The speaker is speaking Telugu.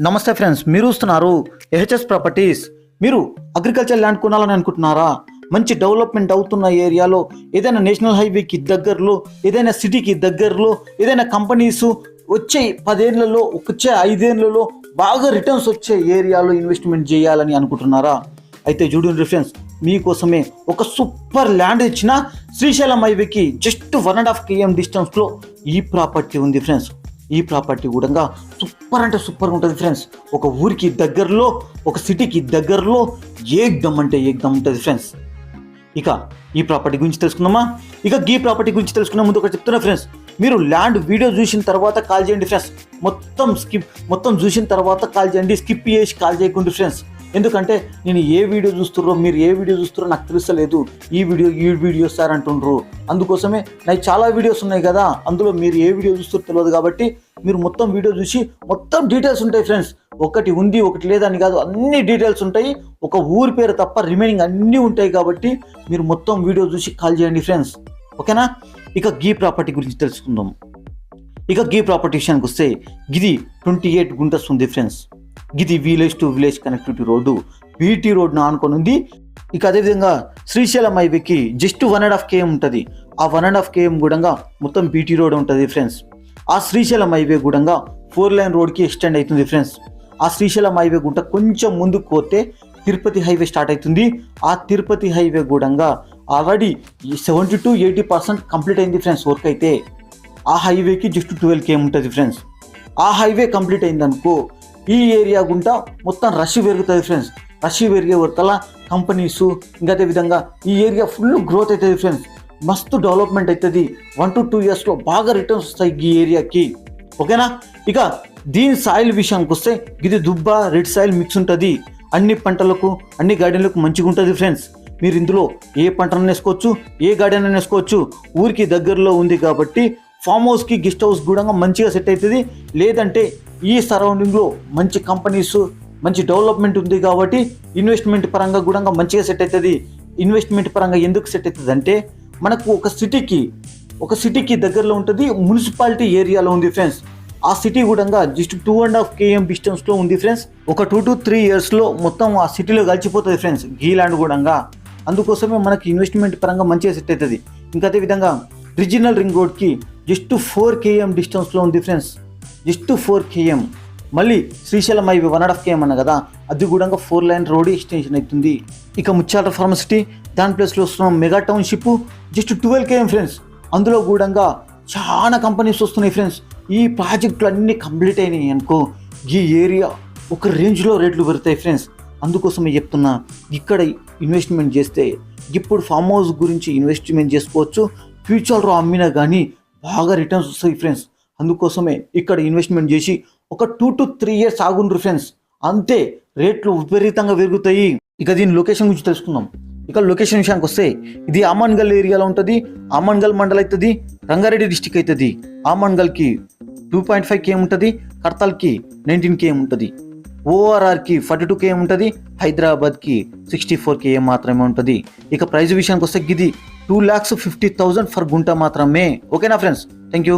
నమస్తే ఫ్రెండ్స్, మీరు చూస్తున్నారు ఏహెచ్ఎస్ ప్రాపర్టీస్. మీరు అగ్రికల్చర్ ల్యాండ్ కొనాలని అనుకుంటున్నారా? మంచి డెవలప్మెంట్ అవుతున్న ఏరియాలో, ఏదైనా నేషనల్ హైవేకి దగ్గరలో, ఏదైనా సిటీకి దగ్గరలో, ఏదైనా కంపెనీస్ వచ్చే 10 ఏళ్లలో, వచ్చే 5 ఏళ్లలో బాగా రిటర్న్స్ వచ్చే ఏరియాలో ఇన్వెస్ట్మెంట్ చేయాలని అనుకుంటున్నారా? అయితే చూడండి ఫ్రెండ్స్, మీకోసమే ఒక సూపర్ ల్యాండ్ ఇచ్చిన శ్రీశైలం హైవేకి జస్ట్ 1.5 km డిస్టెన్స్లో ఈ ప్రాపర్టీ ఉంది ఫ్రెండ్స్. ఈ ప్రాపర్టీ కూడా సూపర్ అంటే సూపర్గా ఉంటుంది ఫ్రెండ్స్. ఒక ఊరికి దగ్గరలో, ఒక సిటీకి దగ్గరలో ఏకదమ్ అంటే ఏకదమ్ ఉంటుంది ఫ్రెండ్స్. ఇక ఈ ప్రాపర్టీ గురించి తెలుసుకుందామా? ఈ ప్రాపర్టీ గురించి తెలుసుకునే ముందు ఒకటి చెప్తున్నా ఫ్రెండ్స్, మీరు ల్యాండ్ వీడియో చూసిన తర్వాత కాల్ చేయండి ఫ్రెండ్స్. మొత్తం చూసిన తర్వాత కాల్ చేయండి, స్కిప్ చేసి కాల్ చేయకండి ఫ్రెండ్స్. ఎందుకంటే నేను ఏ వీడియో చూస్తున్నారో, మీరు ఏ వీడియో చూస్తారో నాకు తెలుస్తలేదు. ఈ వీడియో సార్ అంటుండ్రు. అందుకోసమే నాకు చాలా వీడియోస్ ఉన్నాయి కదా, అందులో మీరు ఏ వీడియో చూస్తారో తెలియదు. కాబట్టి మీరు మొత్తం వీడియో చూసి మొత్తం డీటెయిల్స్ ఉంటాయి ఫ్రెండ్స్. ఒకటి ఉంది ఒకటి లేదని కాదు, అన్ని డీటెయిల్స్ ఉంటాయి. ఒక ఊరి పేరు తప్ప రిమైనింగ్ అన్నీ ఉంటాయి. కాబట్టి మీరు మొత్తం వీడియో చూసి కాల్ చేయండి ఫ్రెండ్స్, ఓకేనా? ఈ ప్రాపర్టీ గురించి తెలుసుకుందాం. ఈ ప్రాపర్టీ విషయానికి వస్తే, ఇది 28 గుంటస్ ఉంది ఫ్రెండ్స్. ఇది village to village connectivity road, BT రోడ్ను ఆనుకొని ఉంది. అదేవిధంగా శ్రీశైలం హైవేకి జస్ట్ 1.5 km ఉంటుంది. ఆ 1.5 km కూడా మొత్తం బీటీ రోడ్ ఉంటుంది ఫ్రెండ్స్. ఆ శ్రీశైలం హైవే కూడా 4 lane రోడ్కి ఎక్స్టెండ్ అవుతుంది ఫ్రెండ్స్. ఆ శ్రీశైలం హైవే గుంట కొంచెం ముందుకు పోతే తిరుపతి హైవే స్టార్ట్ అవుతుంది. ఆ తిరుపతి హైవే కూడా ఆల్రెడీ 70 to 80% కంప్లీట్ అయింది ఫ్రెండ్స్ వర్క్ అయితే. ఆ హైవేకి జస్ట్ 12 km ఉంటుంది ఫ్రెండ్స్. ఆ హైవే కంప్లీట్ అయిందనుకో, ఈ ఏరియా గుంట మొత్తం రష్ పెరుగుతుంది ఫ్రెండ్స్. రష్ పెరిగే వరకల్లా కంపెనీస్, అదేవిధంగా ఈ ఏరియా ఫుల్ గ్రోత్ అవుతుంది ఫ్రెండ్స్. మస్తు డెవలప్మెంట్ అవుతుంది. 1 to 2 yearsలో బాగా రిటర్న్స్ వస్తాయి ఈ ఏరియాకి, ఓకేనా? దీని సాయిల్ విషయానికి వస్తే, ఇది దుబ్బ రెడ్ సాయిల్ మిక్స్ ఉంటుంది. అన్ని పంటలకు, అన్ని గార్డెన్లకు మంచిగా ఉంటుంది ఫ్రెండ్స్. మీరు ఇందులో ఏ పంటను వేసుకోవచ్చు, ఏ గార్డెన్ అయినా వేసుకోవచ్చు. ఊరికి దగ్గరలో ఉంది కాబట్టి ఫామ్ హౌస్కి, గెస్ట్ హౌస్ కూడా మంచిగా సెట్ అవుతుంది. లేదంటే ఈ సరౌండింగ్లో మంచి కంపెనీస్, మంచి డెవలప్మెంట్ ఉంది కాబట్టి ఇన్వెస్ట్మెంట్ పరంగా కూడా మంచిగా సెట్ అవుతుంది. ఇన్వెస్ట్మెంట్ పరంగా ఎందుకు సెట్ అవుతుంది అంటే, మనకు ఒక సిటీకి దగ్గరలో ఉంటుంది, మున్సిపాలిటీ ఏరియాలో ఉంది ఫ్రెండ్స్. ఆ సిటీ కూడా జస్ట్ 2.5 km డిస్టెన్స్లో ఉంది ఫ్రెండ్స్. ఒక 2 to 3 yearsలో మొత్తం ఆ సిటీలో కలిసిపోతుంది ఫ్రెండ్స్ ఈ ల్యాండ్ కూడా. అందుకోసమే మనకి ఇన్వెస్ట్మెంట్ పరంగా మంచిగా సెట్ అవుతుంది. అదేవిధంగా రీజనల్ రింగ్ రోడ్కి జస్ట్ 4 km డిస్టెన్స్లో ఉంది ఫ్రెండ్స్. Just 4 km. మళ్ళీ శ్రీశైలం హైవే 1.5 km అన్న కదా, అది కూడా 4 lane రోడ్ ఎక్స్టెన్షన్ అవుతుంది. ముత్యాల ఫార్మసిటీ, దాని ప్లేస్లో వస్తున్న mega township just 12 km friends. అందులో కూడా చాలా కంపెనీస్ వస్తున్నాయి ఫ్రెండ్స్. ఈ ప్రాజెక్టులు అన్నీ కంప్లీట్ అయినాయి అనుకో, ఈ ఏరియా ఒక రేంజ్లో రేట్లు పెరుగుతాయి ఫ్రెండ్స్. అందుకోసమే చెప్తున్నా, ఇక్కడ ఇన్వెస్ట్మెంట్ చేస్తే ఇప్పుడు ఫామ్ హౌస్ గురించి ఇన్వెస్ట్మెంట్ చేసుకోవచ్చు. ఫ్యూచర్లో అమ్మినా కానీ బాగా రిటర్న్స్ వస్తాయి ఫ్రెండ్స్. అందుకోసమే ఇక్కడ ఇన్వెస్ట్మెంట్ చేసి ఒక 2 to 3 years ఆగుండ్రు ఫ్రెండ్స్. అంతే, రేట్లు విపరీతంగా పెరుగుతాయి. దీని లొకేషన్ గురించి తెలుసుకుందాం. లొకేషన్ విషయానికి వస్తే, ఇది ఆమన్గల్ ఏరియాలో ఉంటుంది. ఆమన్గల్ మండల్ అవుతుంది, రంగారెడ్డి డిస్టిక్ అవుతుంది. ఆమన్గల్కి 2.5 km ఉంటుంది, కర్తాల్కి 19 km ఉంటుంది, ఓఆర్ఆర్కి 42 km ఉంటుంది, హైదరాబాద్కి 64 km మాత్రమే ఉంటుంది. ప్రైస్ విషయానికి వస్తే, ఇది 2,50,000 ఫర్ గుంట మాత్రమే, ఓకేనా ఫ్రెండ్స్? Thank you.